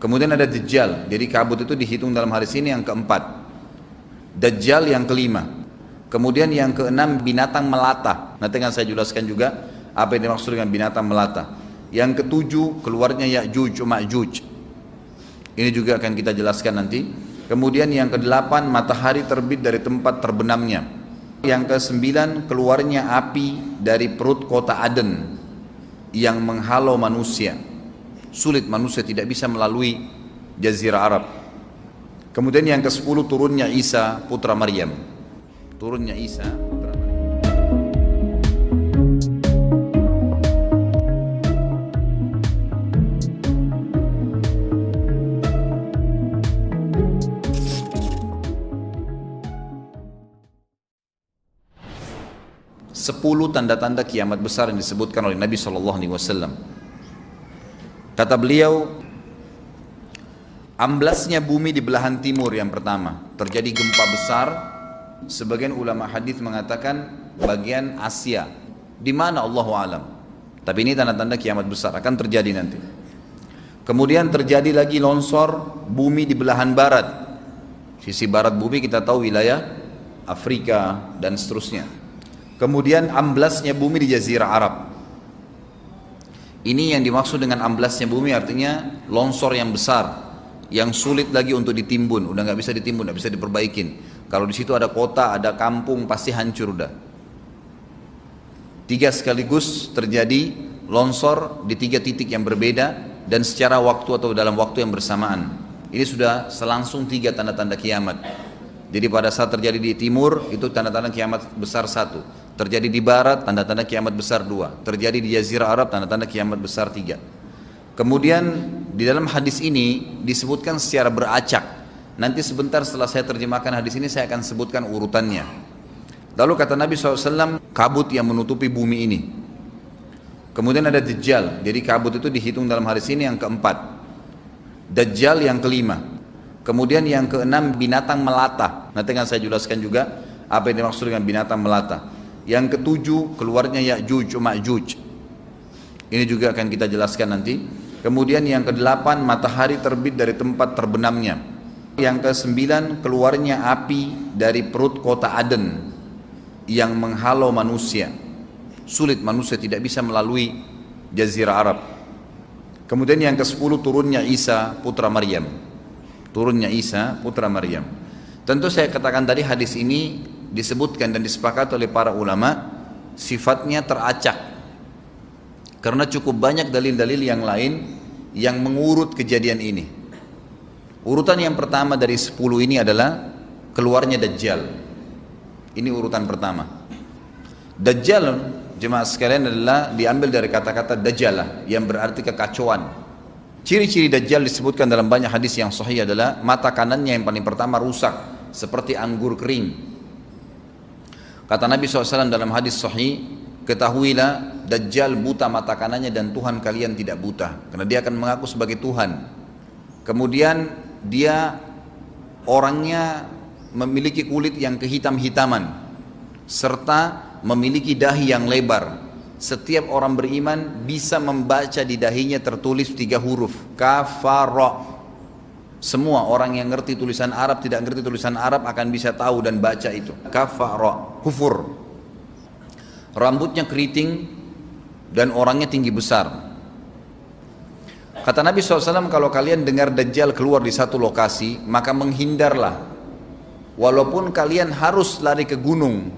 Kemudian ada Dajjal. Jadi kabut itu dihitung dalam hadis ini yang keempat. Dajjal yang kelima. Kemudian yang keenam binatang melata. Nanti akan saya jelaskan juga apa yang dimaksud dengan binatang melata. Yang ketujuh keluarnya Ya'juj Ma'juj. Ini juga akan kita jelaskan nanti. Kemudian yang kedelapan matahari terbit dari tempat terbenamnya. Yang kesembilan keluarnya api dari perut kota Aden yang menghalau manusia. Sulit, manusia tidak bisa melalui Jazirah Arab. Kemudian yang ke-10 turunnya Isa putra Maryam. Turunnya Isa putra Maryam. Sepuluh tanda-tanda kiamat besar yang disebutkan oleh Nabi SAW. Kata beliau, amblasnya bumi di belahan timur yang pertama, terjadi gempa besar. Sebagian ulama hadis mengatakan bagian Asia, di mana Allahu alam. Tapi ini tanda-tanda kiamat besar akan terjadi nanti. Kemudian terjadi lagi longsor bumi di belahan barat. Sisi barat bumi kita tahu wilayah Afrika dan seterusnya. Kemudian amblasnya bumi di Jazirah Arab. Ini yang dimaksud dengan amblasnya bumi, artinya longsor yang besar, yang sulit lagi untuk ditimbun, udah nggak bisa ditimbun, nggak bisa diperbaikin. Kalau di situ ada kota, ada kampung, pasti hancur udah. Tiga sekaligus terjadi longsor di tiga titik yang berbeda dan secara waktu atau dalam waktu yang bersamaan. Ini sudah selangsung tiga tanda-tanda kiamat. Jadi pada saat terjadi di timur itu tanda-tanda kiamat besar satu, terjadi di barat tanda-tanda kiamat besar dua, terjadi di Jazirah Arab tanda-tanda kiamat besar tiga. Kemudian di dalam hadis ini disebutkan secara beracak. Nanti sebentar setelah saya terjemahkan hadis ini saya akan sebutkan urutannya. Lalu kata Nabi SAW, kabut yang menutupi bumi ini. Kemudian ada Dajjal. Jadi kabut itu dihitung dalam hadis ini yang keempat. Dajjal yang kelima. Kemudian yang keenam binatang melata. Nanti akan saya jelaskan juga apa yang dimaksud dengan binatang melata. Yang ketujuh keluarnya Ya'juj Ma'juj. Ini juga akan kita jelaskan nanti. Kemudian yang kedelapan matahari terbit dari tempat terbenamnya. Yang kesembilan keluarnya api dari perut kota Aden yang menghalau manusia. Sulit, manusia tidak bisa melalui Jazirah Arab. Kemudian yang ke-10 turunnya Isa putra Maryam. Turunnya Isa putra Maryam. Tentu saya katakan tadi hadis ini disebutkan dan disepakati oleh para ulama sifatnya teracak. Karena cukup banyak dalil-dalil yang lain yang mengurut kejadian ini. Urutan yang pertama dari 10 ini adalah keluarnya Dajjal. Ini urutan pertama. Dajjal, jemaah sekalian, adalah diambil dari kata-kata Dajjalah yang berarti kekacauan. Ciri-ciri Dajjal disebutkan dalam banyak hadis yang sahih adalah mata kanannya yang paling pertama rusak seperti anggur kering. Kata Nabi SAW dalam hadis sahih, ketahuilah Dajjal buta mata kanannya dan Tuhan kalian tidak buta, karena dia akan mengaku sebagai Tuhan. Kemudian dia orangnya memiliki kulit yang kehitam-hitaman serta memiliki dahi yang lebar. Setiap orang beriman bisa membaca di dahinya tertulis 3 huruf kafara. Semua orang yang ngerti tulisan Arab, tidak ngerti tulisan Arab akan bisa tahu dan baca itu kafara, kufur. Rambutnya keriting dan orangnya tinggi besar. Kata Nabi SAW, kalau kalian dengar Dajjal keluar di satu lokasi, maka menghindarlah. Walaupun kalian harus lari ke gunung,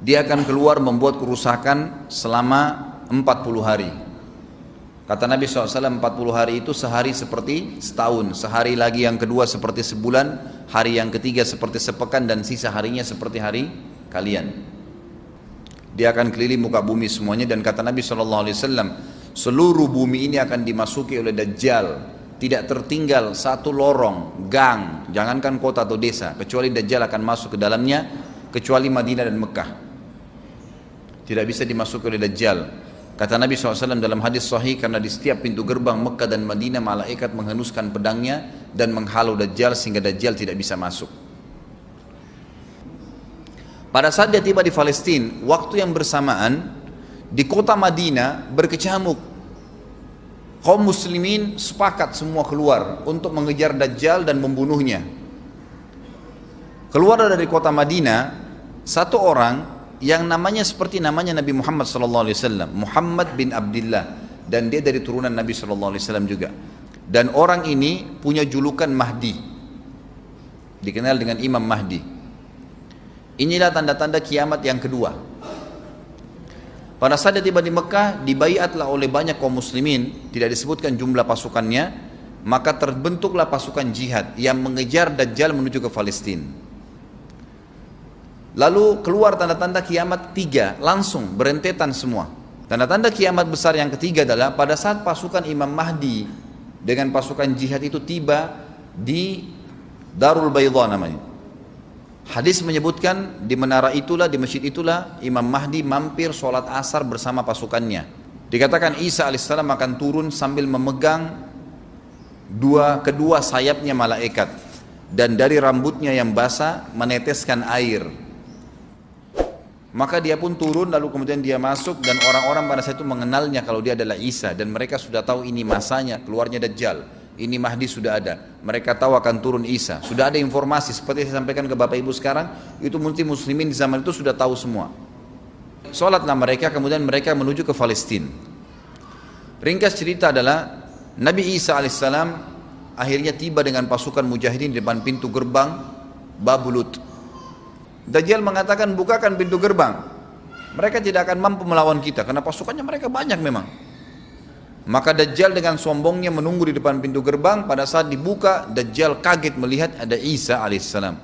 dia akan keluar membuat kerusakan selama 40 hari. Kata Nabi SAW, 40 hari itu sehari seperti setahun, sehari lagi yang kedua seperti sebulan, hari yang ketiga seperti sepekan, dan sisa harinya seperti hari kalian. Dia akan keliling muka bumi semuanya, dan kata Nabi SAW, seluruh bumi ini akan dimasuki oleh Dajjal. Tidak tertinggal satu lorong, gang, jangankan kota atau desa, kecuali Dajjal akan masuk ke dalamnya, kecuali Madinah dan Mekah. Tidak bisa dimasuki oleh Dajjal. Kata Nabi SAW dalam hadis sahih, karena di setiap pintu gerbang Mekah dan Madinah malaikat menghenuskan pedangnya dan menghalau Dajjal sehingga Dajjal tidak bisa masuk. Pada saat dia tiba di Palestina, waktu yang bersamaan di kota Madinah berkecamuk. Kaum muslimin sepakat semua keluar untuk mengejar Dajjal dan membunuhnya. Keluar dari kota Madinah satu orang yang namanya seperti namanya Nabi Muhammad SAW, Muhammad bin Abdullah, dan dia dari turunan Nabi SAW juga. Dan orang ini punya julukan Mahdi, dikenal dengan Imam Mahdi. Inilah tanda-tanda kiamat yang kedua. Pada saat dia tiba di Mekah, dibaiatlah oleh banyak kaum muslimin, tidak disebutkan jumlah pasukannya, maka terbentuklah pasukan jihad yang mengejar Dajjal menuju ke Palestina. Lalu keluar tanda-tanda kiamat tiga, langsung berentetan semua. Tanda-tanda kiamat besar yang ketiga adalah pada saat pasukan Imam Mahdi dengan pasukan jihad itu tiba di Darul Baydha namanya. Hadis menyebutkan di menara itulah, di masjid itulah Imam Mahdi mampir sholat asar bersama pasukannya. Dikatakan Isa alaihissalam akan turun sambil memegang kedua sayapnya malaikat, dan dari rambutnya yang basah meneteskan air. Maka dia pun turun, lalu kemudian dia masuk, dan orang-orang pada saat itu mengenalnya kalau dia adalah Isa, dan mereka sudah tahu ini masanya keluarnya Dajjal. Ini Mahdi sudah ada, mereka tahu akan turun Isa, sudah ada informasi seperti saya sampaikan ke Bapak Ibu sekarang, itu muslimin di zaman itu sudah tahu semua. Sholatlah mereka, kemudian mereka menuju ke Palestina. Ringkas cerita adalah Nabi Isa alaihissalam akhirnya tiba dengan pasukan mujahidin di depan pintu gerbang Babulut. Dajjal mengatakan, bukakan pintu gerbang, mereka tidak akan mampu melawan kita karena pasukannya mereka banyak memang. Maka Dajjal dengan sombongnya menunggu di depan pintu gerbang. Pada saat dibuka, Dajjal kaget melihat ada Isa alaihissalam.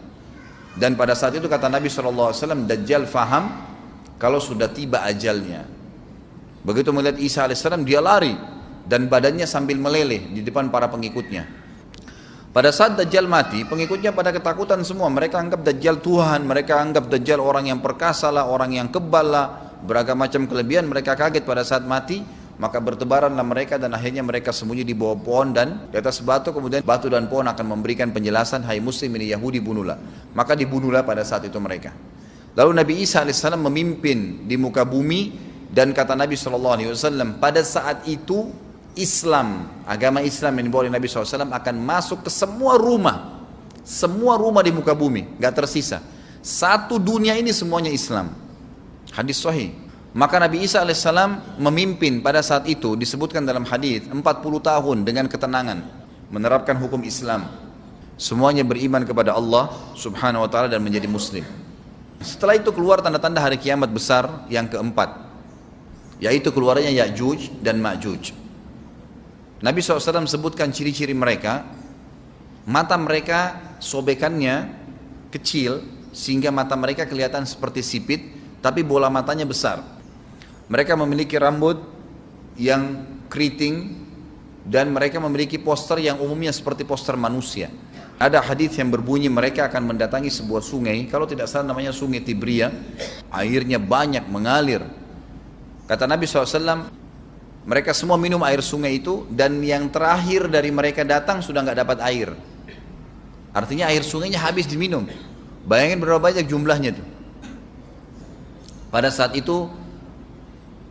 Dan pada saat itu kata Nabi SAW, Dajjal faham kalau sudah tiba ajalnya. Begitu melihat Isa alaihissalam, dia lari dan badannya sambil meleleh di depan para pengikutnya. Pada saat Dajjal mati, pengikutnya pada ketakutan semua. Mereka anggap Dajjal Tuhan, mereka anggap Dajjal orang yang perkasa lah, orang yang kebal lah, beragam macam kelebihan. Mereka kaget pada saat mati. Maka bertebaranlah mereka dan akhirnya mereka sembunyi di bawah pohon dan di atas batu. Kemudian batu dan pohon akan memberikan penjelasan, hai muslim ini Yahudi, bunuhlah. Maka dibunuhlah pada saat itu mereka. Lalu Nabi Isa alaihissalam memimpin di muka bumi, dan kata Nabi SAW, pada saat itu Islam, agama Islam yang dibawa oleh Nabi SAW akan masuk ke semua rumah di muka bumi, gak tersisa. Satu dunia ini semuanya Islam. Hadis sahih. Maka Nabi Isa alaihissalam memimpin pada saat itu, disebutkan dalam hadis 40 tahun dengan ketenangan menerapkan hukum Islam. Semuanya beriman kepada Allah subhanahu wa ta'ala dan menjadi muslim. Setelah itu keluar tanda-tanda hari kiamat besar yang keempat, yaitu keluarnya Ya'juj dan Ma'juj. Nabi SAW sebutkan ciri-ciri mereka. Mata mereka sobekannya kecil sehingga mata mereka kelihatan seperti sipit, tapi bola matanya besar. Mereka memiliki rambut yang keriting, dan mereka memiliki poster yang umumnya seperti poster manusia. Ada hadis yang berbunyi mereka akan mendatangi sebuah sungai, kalau tidak salah namanya sungai Tibria, airnya banyak mengalir. Kata Nabi SAW, mereka semua minum air sungai itu, dan yang terakhir dari mereka datang sudah nggak dapat air. Artinya air sungainya habis diminum. Bayangin berapa banyak jumlahnya tuh. Pada saat itu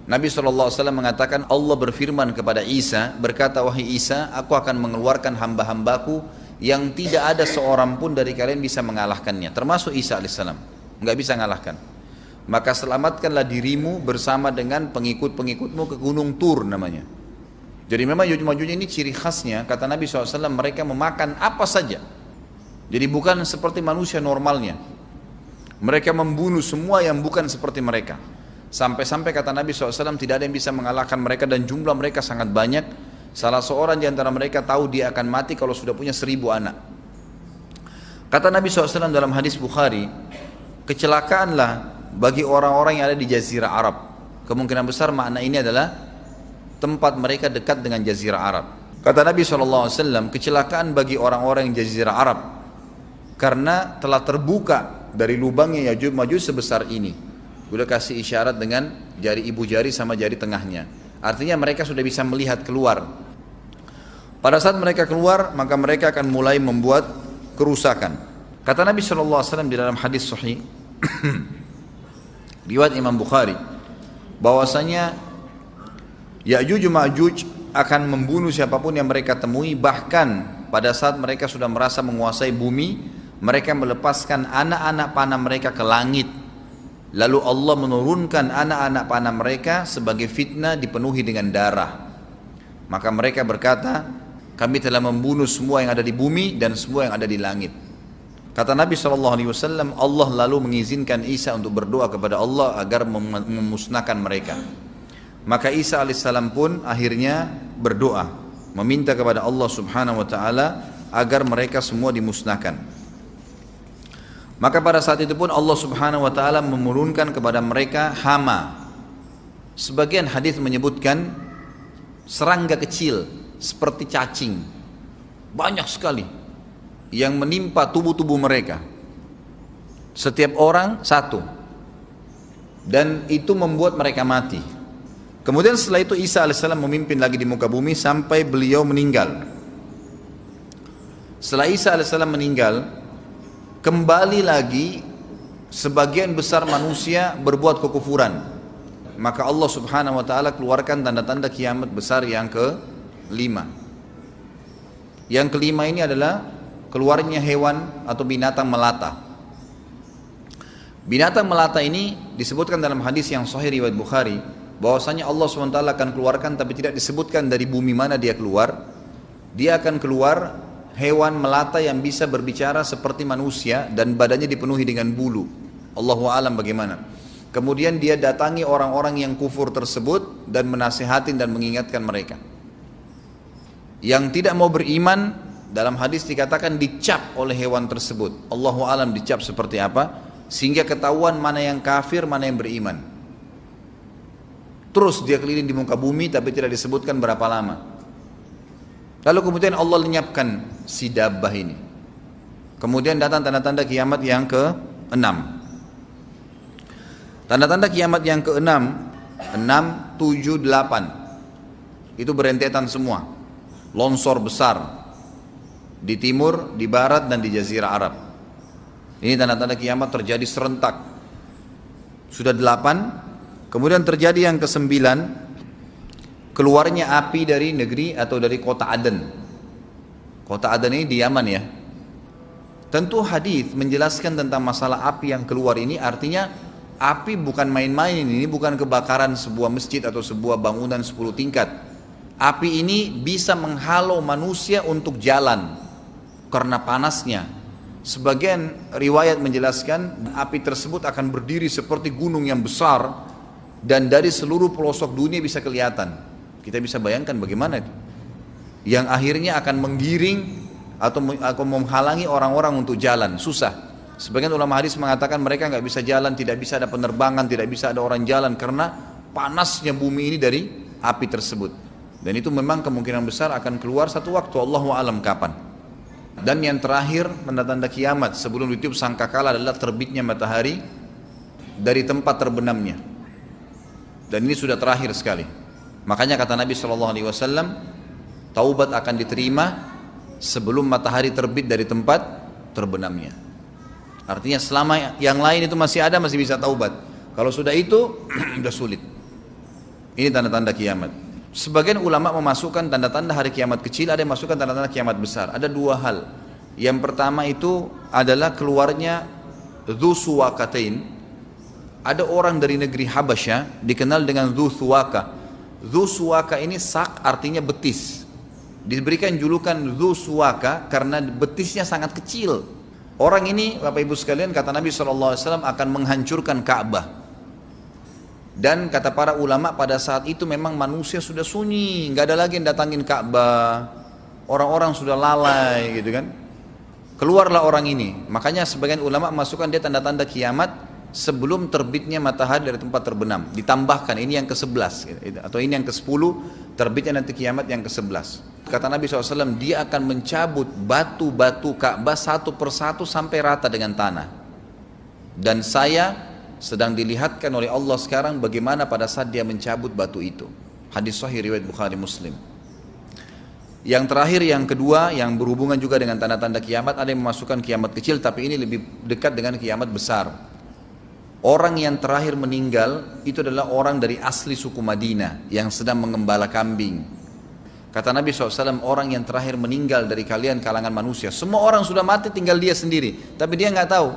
Nabi SAW mengatakan, Allah berfirman kepada Isa, berkata, wahai Isa, aku akan mengeluarkan hamba-hambaku yang tidak ada seorang pun dari kalian bisa mengalahkannya, termasuk Isa alaihissalam, nggak bisa mengalahkan. Maka selamatkanlah dirimu bersama dengan pengikut-pengikutmu ke Gunung Tur namanya. Jadi memang Ya'juj ini ciri khasnya, kata Nabi SAW, mereka memakan apa saja. Jadi bukan seperti manusia normalnya. Mereka membunuh semua yang bukan seperti mereka. Sampai-sampai kata Nabi SAW, tidak ada yang bisa mengalahkan mereka, dan jumlah mereka sangat banyak. Salah seorang di antara mereka tahu dia akan mati kalau sudah punya 1000 anak. Kata Nabi SAW dalam hadis Bukhari, kecelakaanlah bagi orang-orang yang ada di Jazirah Arab. Kemungkinan besar makna ini adalah tempat mereka dekat dengan Jazirah Arab. Kata Nabi SAW, kecelakaan bagi orang-orang yang Jazirah Arab karena telah terbuka dari lubangnya Ya'juj Ma'juj sebesar ini. Udah kasih isyarat dengan jari ibu jari sama jari tengahnya. Artinya mereka sudah bisa melihat keluar. Pada saat mereka keluar, maka mereka akan mulai membuat kerusakan. Kata Nabi SAW di dalam hadis sahih riwayat Imam Bukhari, bahwasanya Ya'juj Ma'juj akan membunuh siapapun yang mereka temui. Bahkan pada saat mereka sudah merasa menguasai bumi, mereka melepaskan anak-anak panah mereka ke langit. Lalu Allah menurunkan anak-anak panah mereka sebagai fitnah dipenuhi dengan darah. Maka mereka berkata, kami telah membunuh semua yang ada di bumi dan semua yang ada di langit. Kata Nabi SAW, Allah lalu mengizinkan Isa untuk berdoa kepada Allah agar memusnahkan mereka. Maka Isa alaihissalam pun akhirnya berdoa, meminta kepada Allah subhanahu wa ta'ala agar mereka semua dimusnahkan. Maka pada saat itu pun Allah subhanahu wa ta'ala menurunkan kepada mereka hama. Sebagian hadis menyebutkan serangga kecil seperti cacing, banyak sekali yang menimpa tubuh-tubuh mereka, setiap orang satu, dan itu membuat mereka mati. Kemudian setelah itu Isa alaihissalam memimpin lagi di muka bumi sampai beliau meninggal. Setelah Isa alaihissalam meninggal, kembali lagi sebagian besar manusia berbuat kekufuran. Maka Allah subhanahu wa ta'ala keluarkan tanda-tanda kiamat besar yang kelima. Yang kelima ini adalah keluarnya hewan atau binatang melata. Binatang melata ini disebutkan dalam hadis yang sahih riwayat Bukhari, bahwasanya Allah SWT akan keluarkan, tapi tidak disebutkan dari bumi mana dia keluar. Dia akan keluar hewan melata yang bisa berbicara seperti manusia dan badannya dipenuhi dengan bulu. Allahu a'lam bagaimana. Kemudian dia datangi orang-orang yang kufur tersebut dan menasihatin dan mengingatkan mereka. Yang tidak mau beriman, dalam hadis dikatakan dicap oleh hewan tersebut. Allahu a'lam dicap seperti apa, sehingga ketahuan mana yang kafir, mana yang beriman. Terus dia keliling di muka bumi tapi tidak disebutkan berapa lama. Lalu kemudian Allah lenyapkan si dabbah ini. Kemudian datang tanda-tanda kiamat yang ke-6. Tanda-tanda kiamat yang ke-6, 6, 7, 8. Itu berentetan semua. Longsor besar di timur, di barat, dan di jazirah Arab. Ini tanda-tanda kiamat terjadi serentak. Sudah 8. Kemudian terjadi yang ke-9, keluarnya api dari negeri atau dari kota Aden. Kota Aden ini di Yaman ya. Tentu hadis menjelaskan tentang masalah api yang keluar ini, artinya api bukan main-main, ini bukan kebakaran sebuah masjid atau sebuah bangunan 10 tingkat. Api ini bisa menghalau manusia untuk jalan karena panasnya. Sebagian riwayat menjelaskan api tersebut akan berdiri seperti gunung yang besar dan dari seluruh pelosok dunia bisa kelihatan. Kita bisa bayangkan bagaimana itu, yang akhirnya akan menggiring atau menghalangi orang-orang untuk jalan, susah. Sebagian ulama hadis mengatakan mereka nggak bisa jalan, tidak bisa ada penerbangan, tidak bisa ada orang jalan karena panasnya bumi ini dari api tersebut. Dan itu memang kemungkinan besar akan keluar satu waktu, Allahu a'lam kapan. Dan yang terakhir tanda-tanda kiamat sebelum ditiup sangkakala adalah terbitnya matahari dari tempat terbenamnya. Dan ini sudah terakhir sekali. Makanya kata Nabi SAW, taubat akan diterima sebelum matahari terbit dari tempat terbenamnya. Artinya selama yang lain itu masih ada, masih bisa taubat. Kalau sudah itu sudah sulit. Ini tanda-tanda kiamat. Sebagian ulama memasukkan tanda-tanda hari kiamat kecil, ada yang masukkan tanda-tanda kiamat besar. Ada dua hal. Yang pertama itu adalah keluarnya Dzu Suwakatain. Ada orang dari negeri Habasyah dikenal dengan Dzu Suwaka. Dzu Suwaka ini sak artinya betis. Diberikan julukan Dzu Suwaka karena betisnya sangat kecil. Orang ini Bapak Ibu sekalian, kata Nabi SAW, akan menghancurkan Ka'bah. Dan kata para ulama pada saat itu memang manusia sudah sunyi, nggak ada lagi yang datangin Ka'bah, orang-orang sudah lalai gitu kan. Keluarlah orang ini. Makanya sebagian ulama masukkan dia tanda-tanda kiamat sebelum terbitnya matahari dari tempat terbenam. Ditambahkan ini yang ke-11 gitu, atau ini yang ke-10, terbitnya nanti kiamat yang ke-11. Kata Nabi SAW, dia akan mencabut batu-batu Ka'bah satu persatu sampai rata dengan tanah. Dan saya sedang dilihatkan oleh Allah sekarang bagaimana pada saat dia mencabut batu itu. Hadis sahih riwayat Bukhari Muslim. Yang terakhir, yang kedua, yang berhubungan juga dengan tanda-tanda kiamat, ada yang memasukkan kiamat kecil, tapi ini lebih dekat dengan kiamat besar. Orang yang terakhir meninggal itu adalah orang dari asli suku Madinah yang sedang mengembala kambing. Kata Nabi SAW, orang yang terakhir meninggal dari kalian kalangan manusia. Semua orang sudah mati, tinggal dia sendiri. Tapi dia nggak tahu.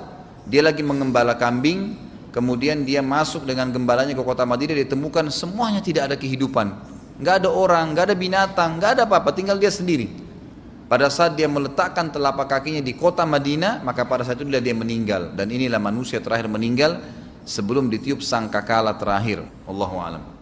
Dia lagi mengembala kambing, kemudian dia masuk dengan gembalanya ke kota Madinah, ditemukan semuanya tidak ada kehidupan. Nggak ada orang, nggak ada binatang, nggak ada apa-apa, tinggal dia sendiri. Pada saat dia meletakkan telapak kakinya di kota Madinah, maka pada saat itu dia meninggal. Dan inilah manusia terakhir meninggal sebelum ditiup sangkakala terakhir. Allahu a'lam.